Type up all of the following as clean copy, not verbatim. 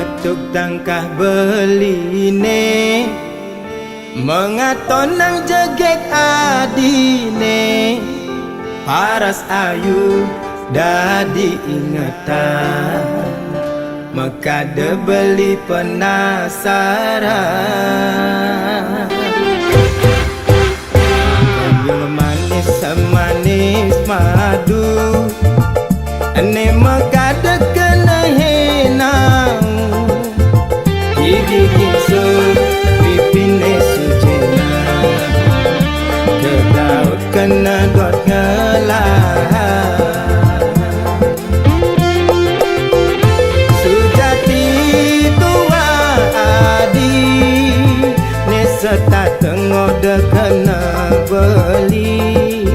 ngetuk tangkah beline, mengaton nang jegek adine, paras ayu dadi ingetan, mekade beli penasaran. Yang manis semanis madu, ane mekade kena henau, gigi gingsu pipine sujena, kedaut kena dot ngelah. Sujati tua adi, neseta tengode kena beli,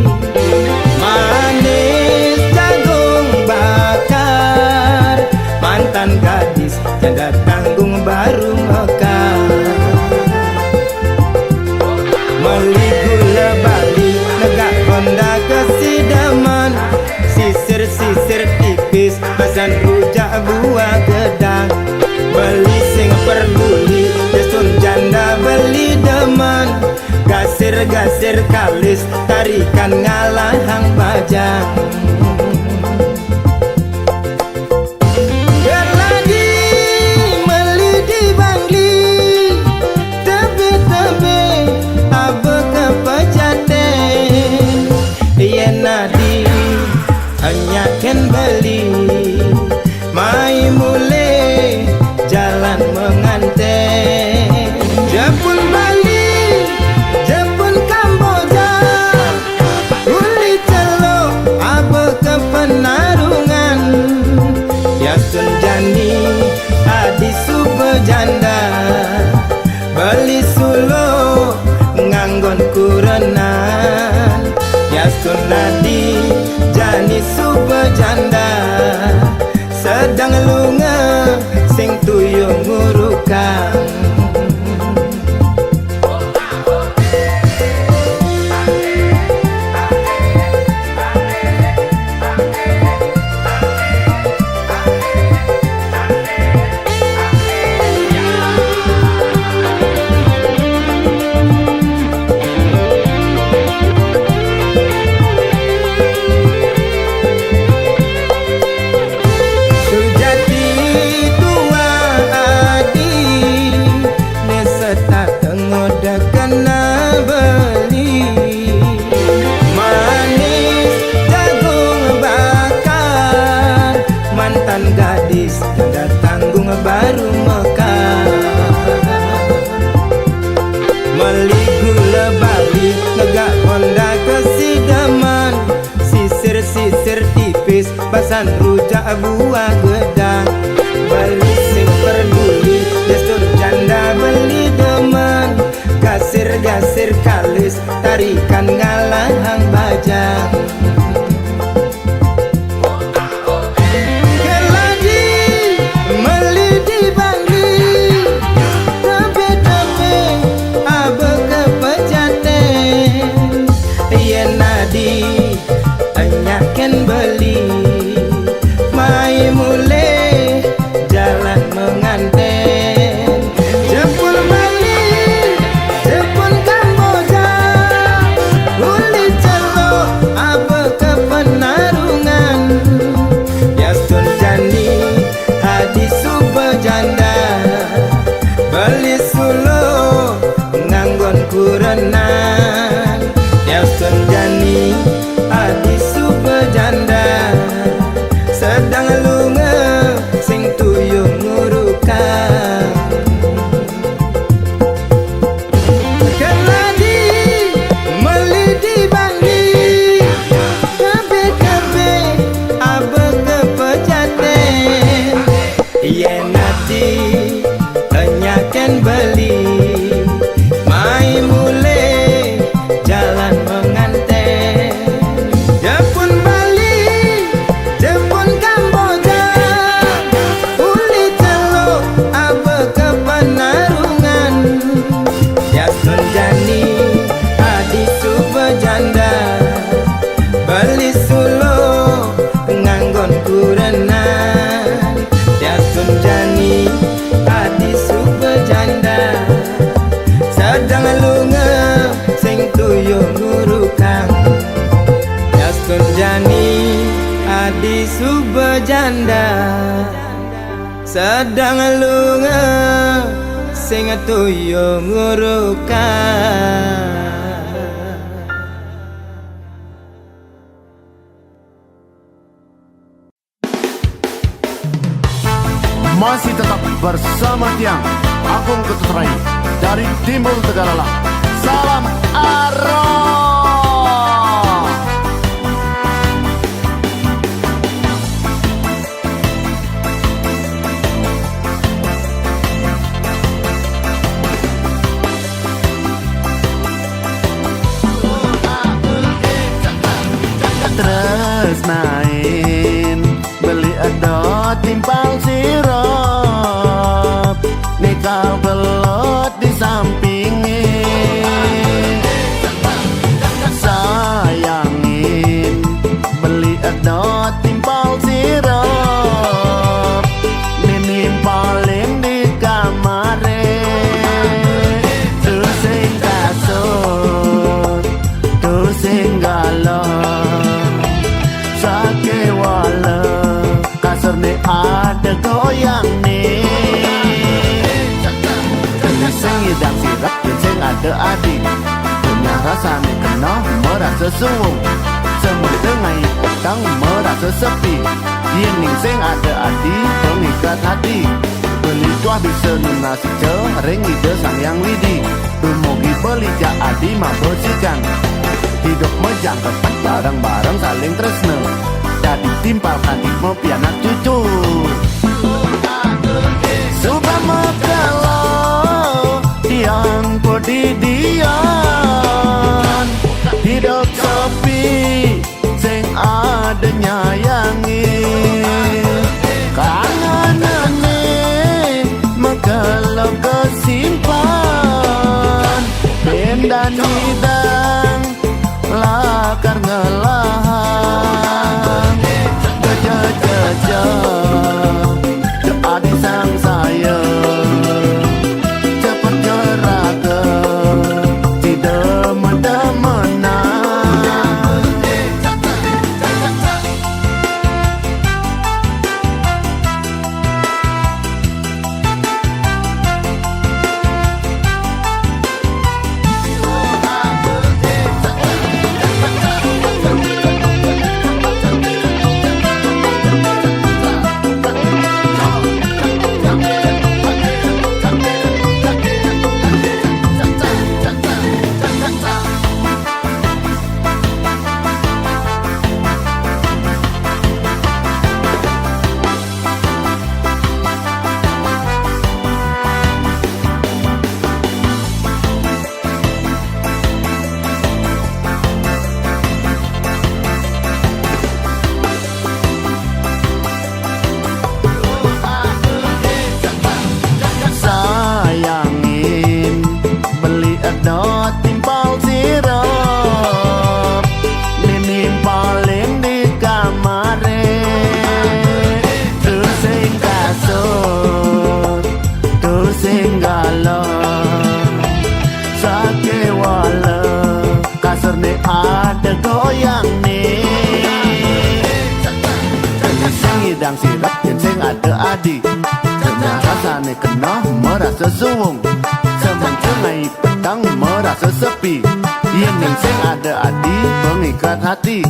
manis jagung bakar, mantan gadis janda tanggung baru mekar. Meli gula bali negak Honda kesidaman, sisir-sisir tipis pasan rujak buah gedang. Beli sing perduli desun janda beli demen, gasir-gasir kalis tarikan ngalahang bajang. Gerladi meli di bangli, tebe-tebe abe kepejaten, yen nadi hanya ken beli, mai mule jalan menganten. Jepun Bali, Jepun Kamboja, uli celok abe ke penarungan, yasun jani adi sube janda, beli sulo nganggon kurenan, yasun nadi jani sube janda, sedang lunga sing tuyung ngurukang. Gadis janda tanggung baru mekar, meli gula bali negak Honda kesidaman, sisir-sisir tipis pasan rujak buah gedang. Beli sing perduli destur janda beli demen, gasir-gasir kalis tarikan ngalahang bajang. Anyaken beli, mai mule jalan menganten. Jepun Bali, Jepun Kamboja, uli celok adi subejanda sedang lunga sing tuyo ngurukan. Masih tetap bersama Tiang Agung Ketuterai dari Timbul Tegalala. Salam Arroh. Terus main beli edot timpal sirup nikal belot di sampingnya sayangin beli edot timpal sirup nimpalin di kamare tusing kasut tusing galon sake wala kasur ni ada goyang ni sing idang sirap dan sing ada adik punya rasa ni kena merasa suwung semendengai petang merasa sepi yening sing ada adik pengikat hati beli tuah bisa lunasi ring ide sang yang lidi dumugi beli ja adi mabosikan hidup mejang kepat bareng-bareng saling tresna jadi timpal kantik mau pianak cucu Subama kalau Tiang podidian hidup sepi sing ada nyayangi kangenane mengkelau kesimpan ben dan hidang lakar ngelahan jaja adik sang sayang cepet jeraga tidak mendemenan timpal sirup nimpalin di kamare tusing kasut tusing galon sake wala kasur ni ada goyang ni sing idang sirap dan sing ada adi kena rasa ni kena merasa suwung semencengai petang merasa sepi yening sing ada adi pengikat hati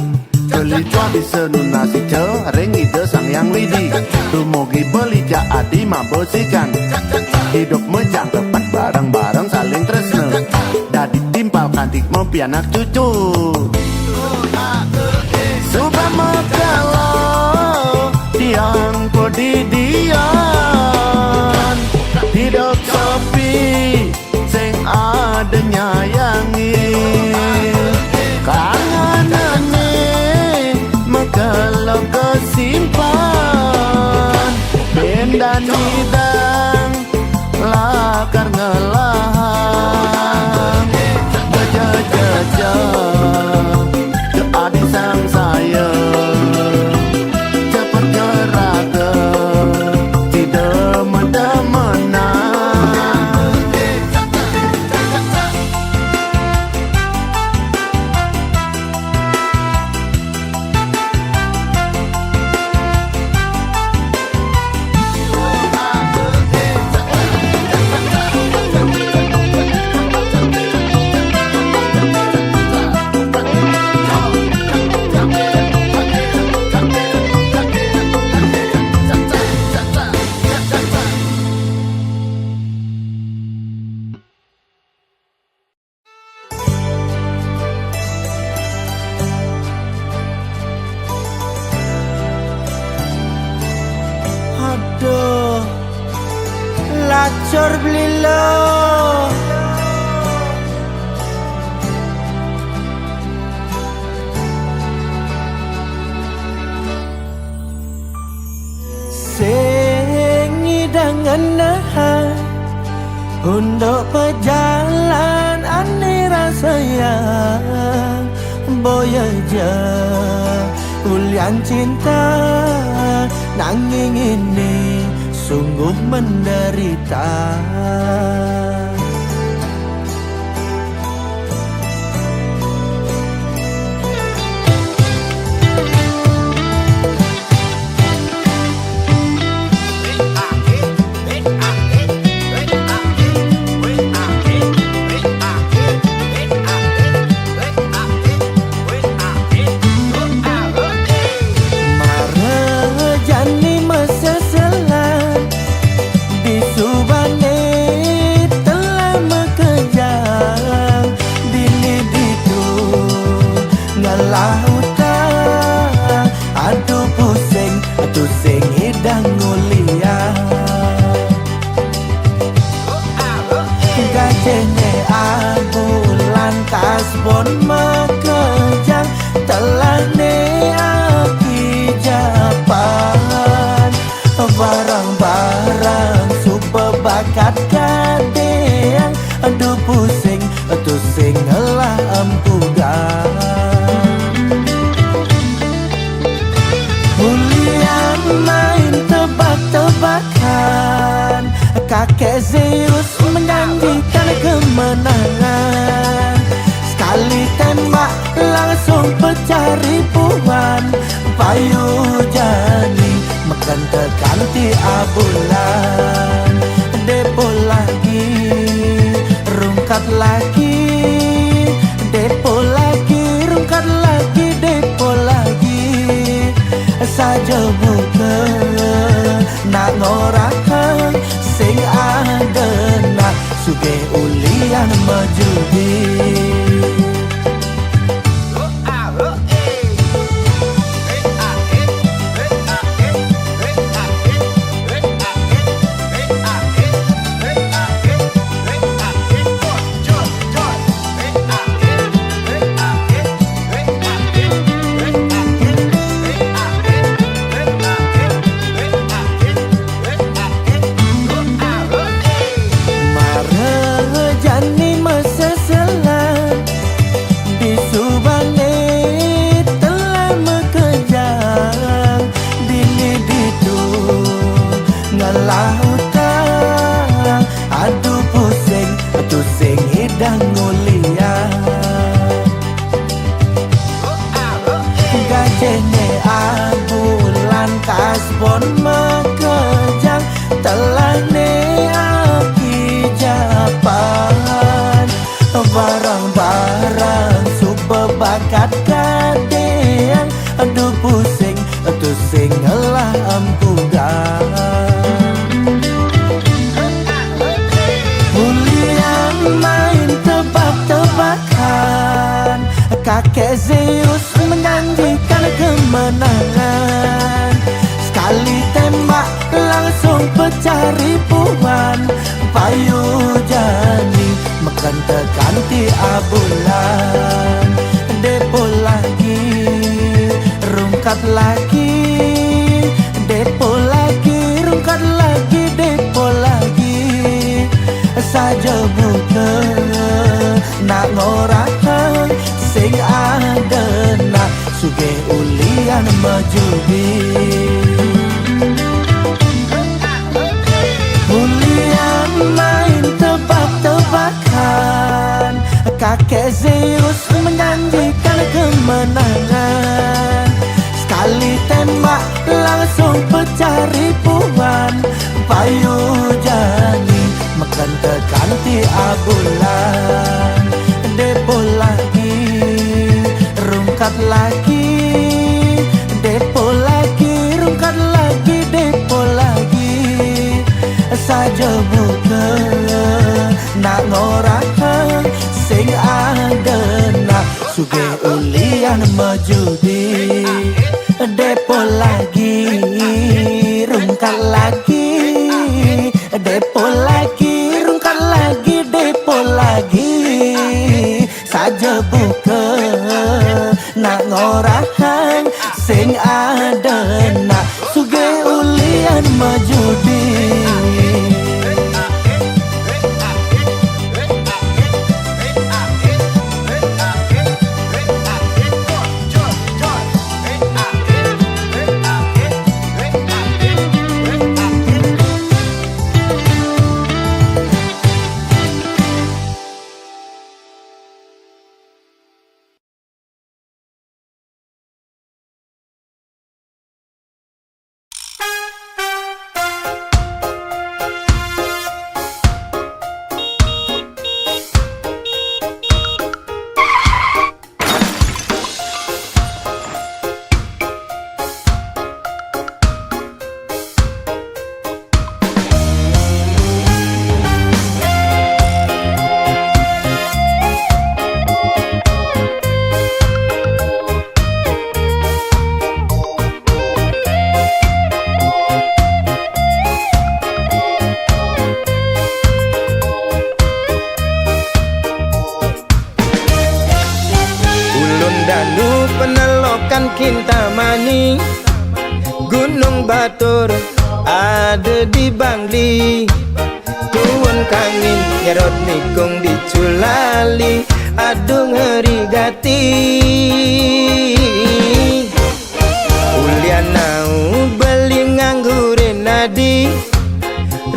beli cua bisa lunasi ring ide sang yang lidi dumugi beli ja adi mabosikan hidup mejang tepat bareng-bareng saling tresna dadi timpal kantik mau pianak cucu Subama kalau Tiang podidian hidup sepi sing ada nyayangi kangenane mengkelau kesimpan ben dan hidang lakar ngelahan jaja ke adik sang sayang cepet jeraga tidak mendemenan cor blilo sing ngidangan nahan untuk pejalan ane rasa yang boya aja ulian cinta nanging ini sungguh menderita. Aduh pusing, aduh sing hidang ngulia gajene abu lantas pun mekejang telah ne aki japan barang-barang super bakat kadeang aduh pusing, aduh sing ngelah empugang main tebak-tebakan kakek Zeus menjanjikan kemenangan sekali tembak langsung pecah ribuan payu jani makan terganti abulan depo lagi rungkat lagi depo lagi rungkat lagi depo lagi saja buka nak ngorakan sing ada nak suge ulian majudi lautan aduh pusing aduh sing hidang ngulia gajene abu lantas pun mekejang telah ne aki japan barang-barang super bakat kadeang aduh pusing aduh sing ngelah empugang main tebak-tebakan kakek Zeus menjanjikan kemenangan sekali tembak langsung pecah ribuan payu jani makan terganti abulan depo lagi rungkat lagi depo lagi rungkat lagi depo lagi saja buka nak ngorakan sing ada nak suge ulian majudi ulian main tebak-tebakan kakek Zeus menjanjikan kemenangan sekali tembak langsung pecah ribuan payu jani makan terganti abulan depo lagi rungkat lagi depo lagi rungkat lagi depo lagi saja buka nak ngorakan sing ada nak suge ulian majudi depo lagi rungkat lagi depo lagi aja buka nak ngorahang sing ada nak suge ulian majudi. Kintamani, Gunung Batur ada di Bangli, Tuan Kangin nyerot nikung di Culali, adung herigati. Ulianau beli nganggurin nadi,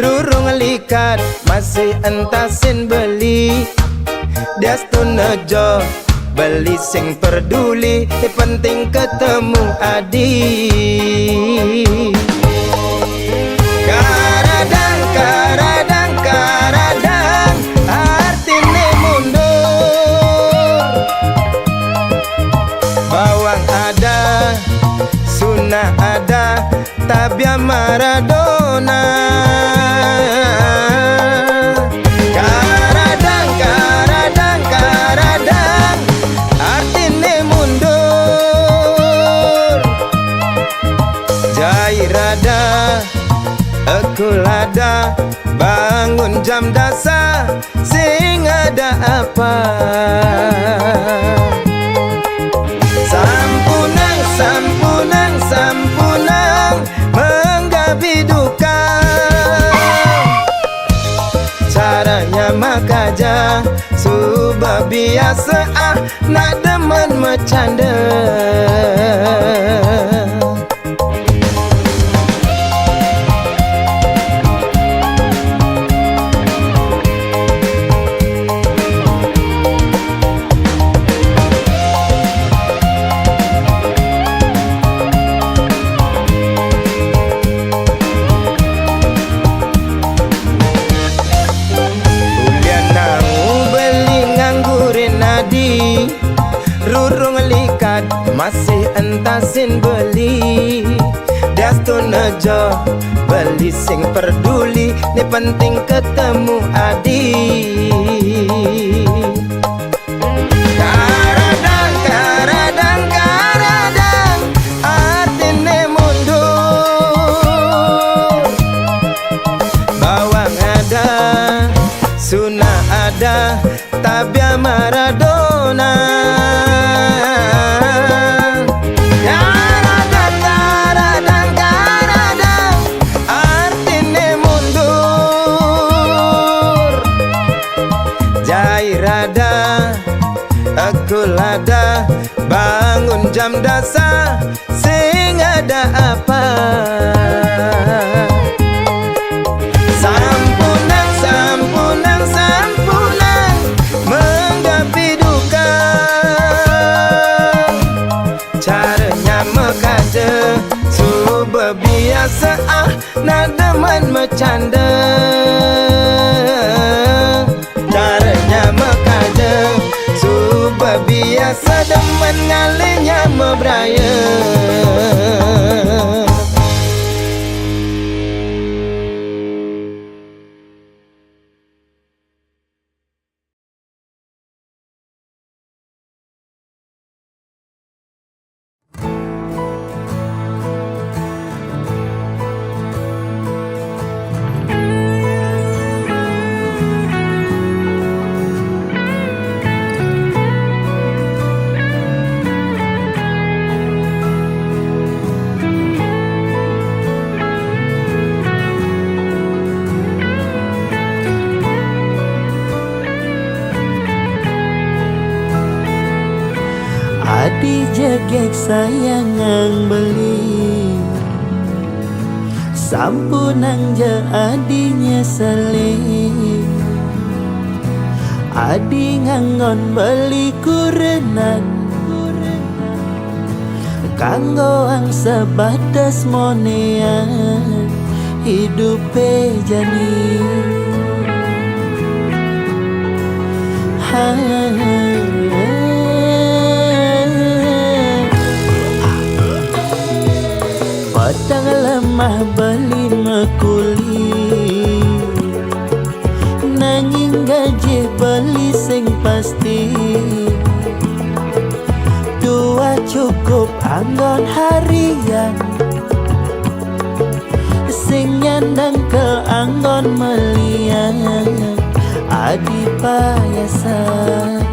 rurung likat masih entasin beli, Diastun nejo beli sing peduli, penting ketemu adi. Karadang, karadang, karadang, artine mundur. Bawang ada, sunnah ada, tabia Maradona. Karadang, karadang, karadang, artine mundur. Jairada, ekulada, bangun jam dasar, sing ada apa? Sampunang, sampunang, sampunang, menggabi duka. Caranya makaja, subah biasa nak demen bercanda. Rurung likat masih entasin beli, Diastun nejo beli sing peduli, ni penting ketemu adi. Karadang, karadang, karadang, artine mundur. Bawang ada, sunnah ada, tabia Maradona. Karadang, karadang, karadang, artine mundur. Jairada, ekulada, bangun jam dasar, sing ada apa? Sampunang, sampunang, sampunang, menggapi duka. Caranya mekaja, subah biasa nak demen bercanda. Caranya mekaja, subah biasa demen ngalinya mebraya. Adi jegek sayangang beli Sampunang je adinya seling Adi ngangon beli kurenan Kanggo ang sebatas monean Hidupe jani Padang lemah beli mekuli Nanging gaji beli sing pasti Dua cukup anggon harian Sing nyandang ke anggon melian Adi payasan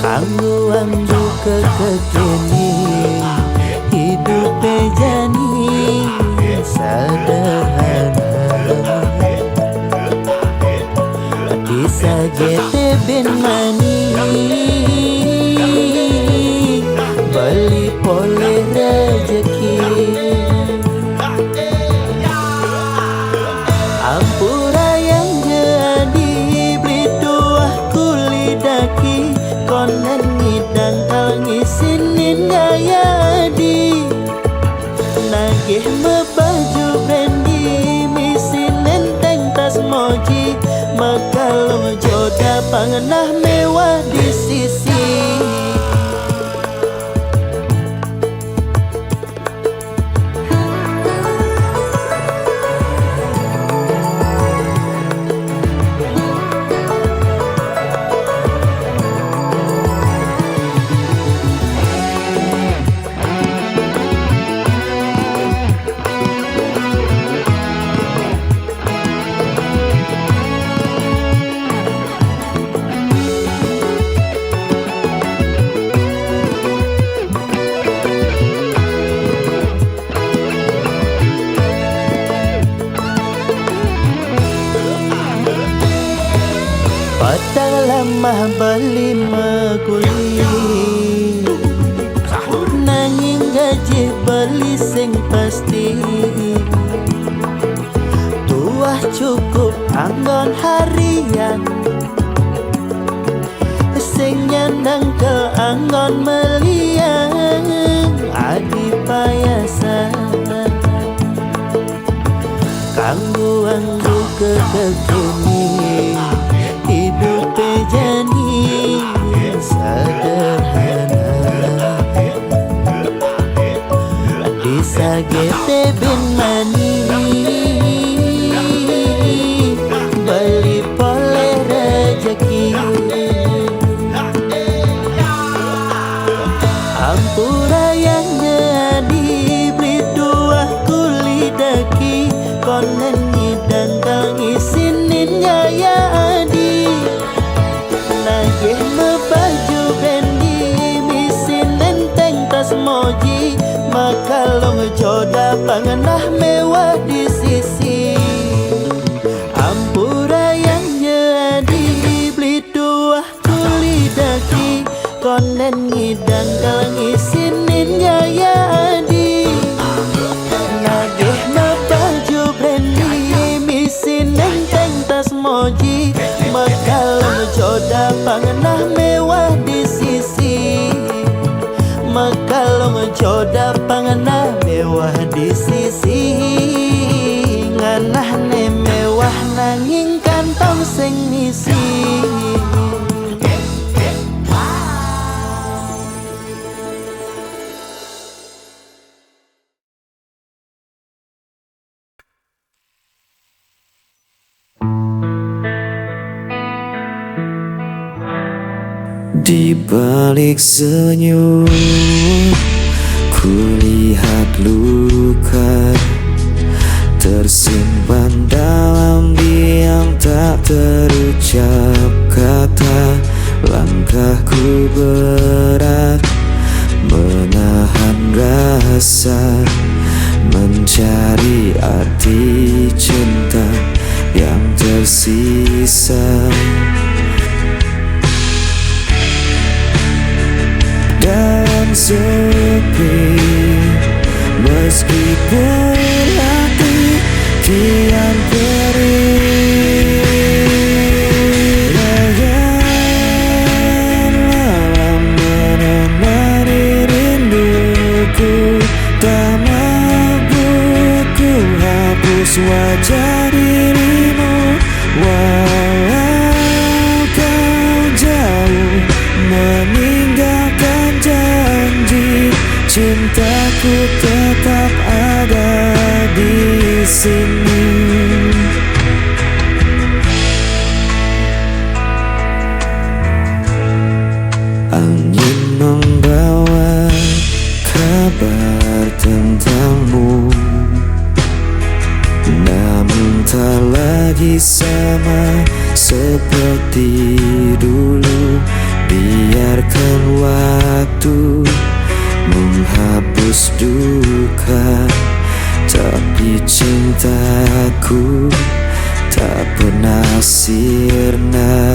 Kanggo anggo kekekini Hidup jani sederhana Disa gete ben mani Beli pole rezeki Ampura yang jadi beli dua kuli daki Konen ngidang kal ngisinin gaya di Nagih mebaju brandy Misin enteng tas moji Makalong joda pangenah mewah di sisi Padang lemah beli meguli Nanging gaji beli sing pasti Tuah cukup anggon harian Sing nyandang ke anggon melian Adi payasan Kanggo anggo kekekini Hidup jani sederhana Disa gete bin mani Beli pole rezeki Ampura yang jadi beli dua kuli daki Konen ngidang kang isinin gaya adi Nagih mebaju brandy Misin enteng tas moji Makalong joda pangenah mewah di sisi Ampura yang jadi beli dua kuli daki Konen ngidang kalang isinin gaya adi Nagih mebaju brandy Misin enteng tas moji Makalong joda pangenah mewah di sisi Makalong joda pangenah mewah di sisi Nganah ne mewah nanging kantong sing ngisi Di balik senyum kulihat luka tersimpan dalam diam tak terucap kata. Langkahku berat menahan rasa, mencari arti cinta yang tersisa. sepi, meskipun hati kian perih. Layar malam menemani rinduku, tak mampu ku hapus wajah dirimu. Walau kau jauh meninggalkan janji, cintaku tetap ada di sini. Angin membawa kabar tentangmu, namun tak lagi sama seperti dulu. Biarkan waktu menghapus duka, tapi cintaku tak pernah sirna.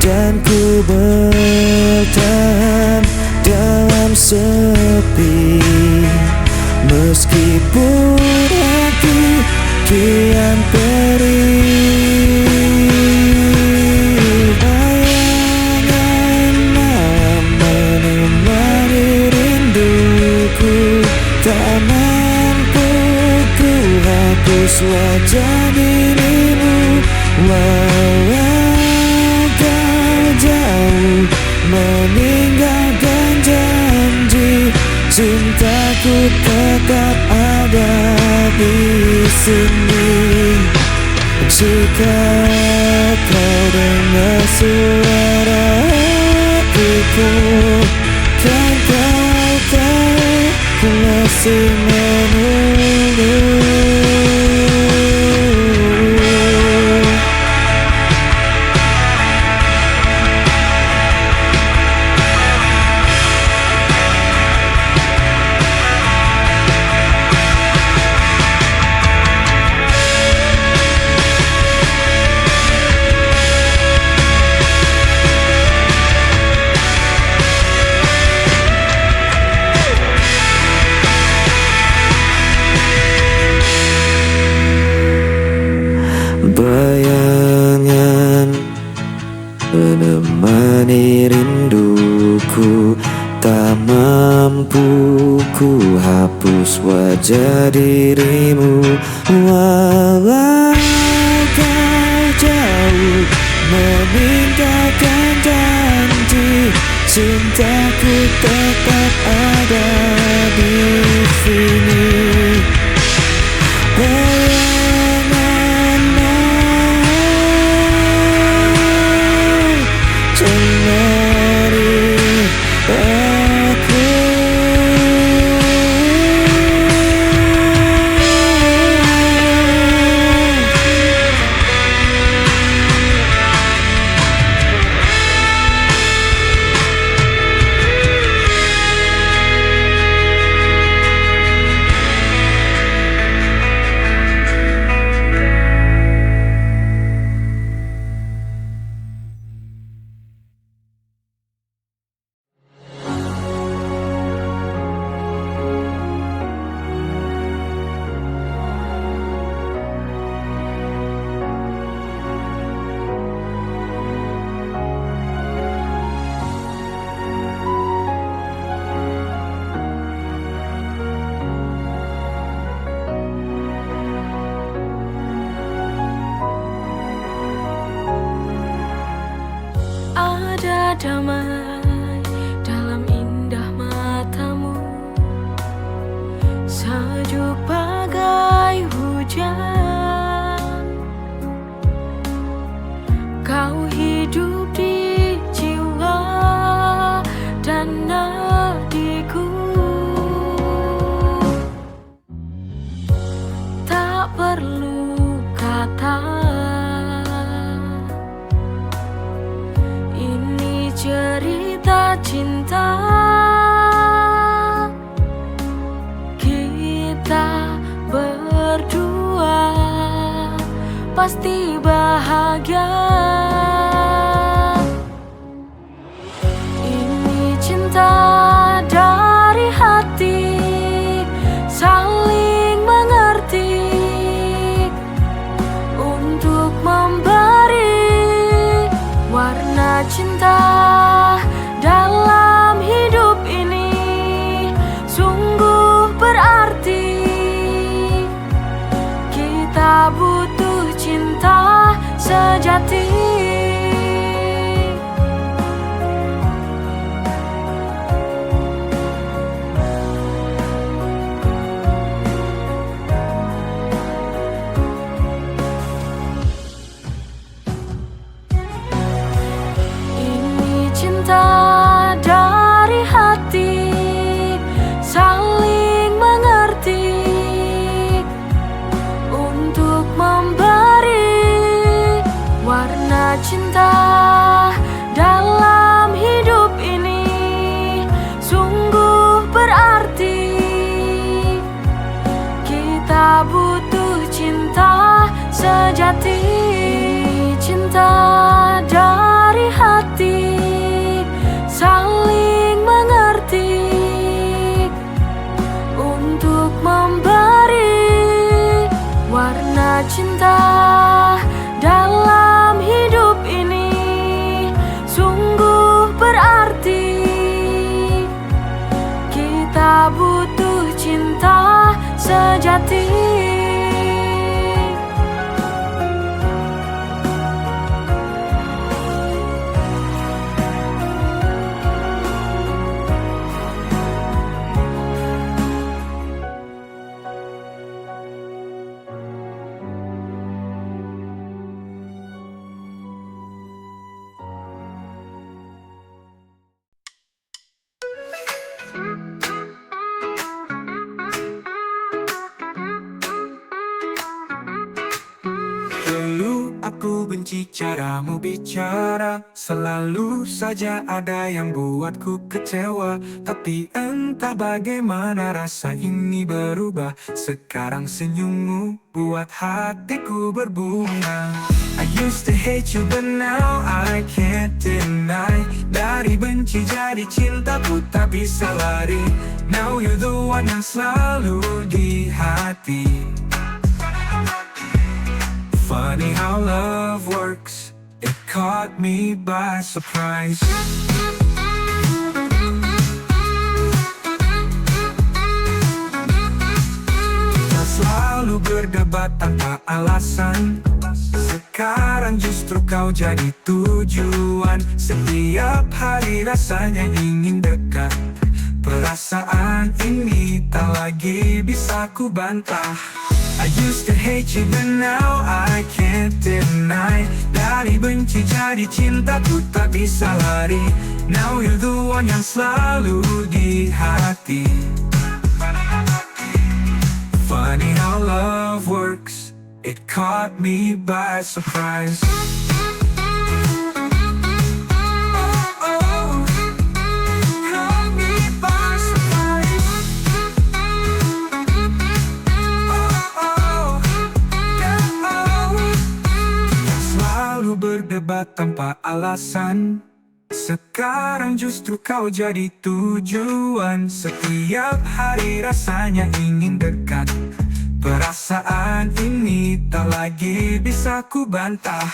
Dan ku bertahan dalam sepi, meskipun hati kian perih. Bayangan malam menemani rinduku, tak mampu ku hapus wajah dirimu. Walau kau jauh meninggalkan janji, cintaku tetap ada di sini. Jika kau dengar suara hatiku, kan kau tahu ku masih menunggu. Bayangan menemani rinduku, tak mampu ku hapus wajah dirimu. Walau kau jauh meninggalkan janji, cintaku tetap ada di sini. Ada damai dalam indah matamu, sejuk bagai hujan. Kau hidup di jiwa dan nadiku, tak perlu kata. Cerita cinta kita berdua pasti bahagia. Ini cinta cinta sejati. Dulu aku benci caramu bicara, selalu saja ada yang buatku kecewa. Tapi entah bagaimana rasa ini berubah. Sekarang senyummu buat hatiku berbunga. I used to hate you but now I can't deny. Dari benci jadi cinta ku tak bisa lari. Now you're the one yang selalu di hati. Funny how love works, it caught me by surprise. Kita selalu berdebat tanpa alasan. Sekarang justru kau jadi tujuan. Setiap hari rasanya ingin dekat. Perasaan ini tak lagi bisa ku bantah. I used to hate you but now I can't deny. Dari benci jadi cinta ku tak bisa lari. Now you're the one yang selalu di hati. Funny how love works, it caught me by surprise. Berdebat tanpa alasan. Sekarang justru kau jadi tujuan. Setiap hari rasanya ingin dekat. Perasaan ini tak lagi bisa ku bantah.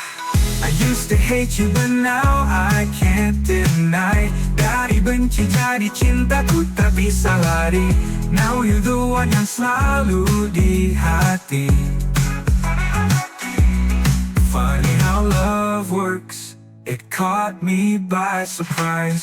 I used to hate you but now I can't deny. Dari benci jadi cinta ku tak bisa lari. Now you're the one yang selalu di hati. Funny how love works, it caught me by surprise.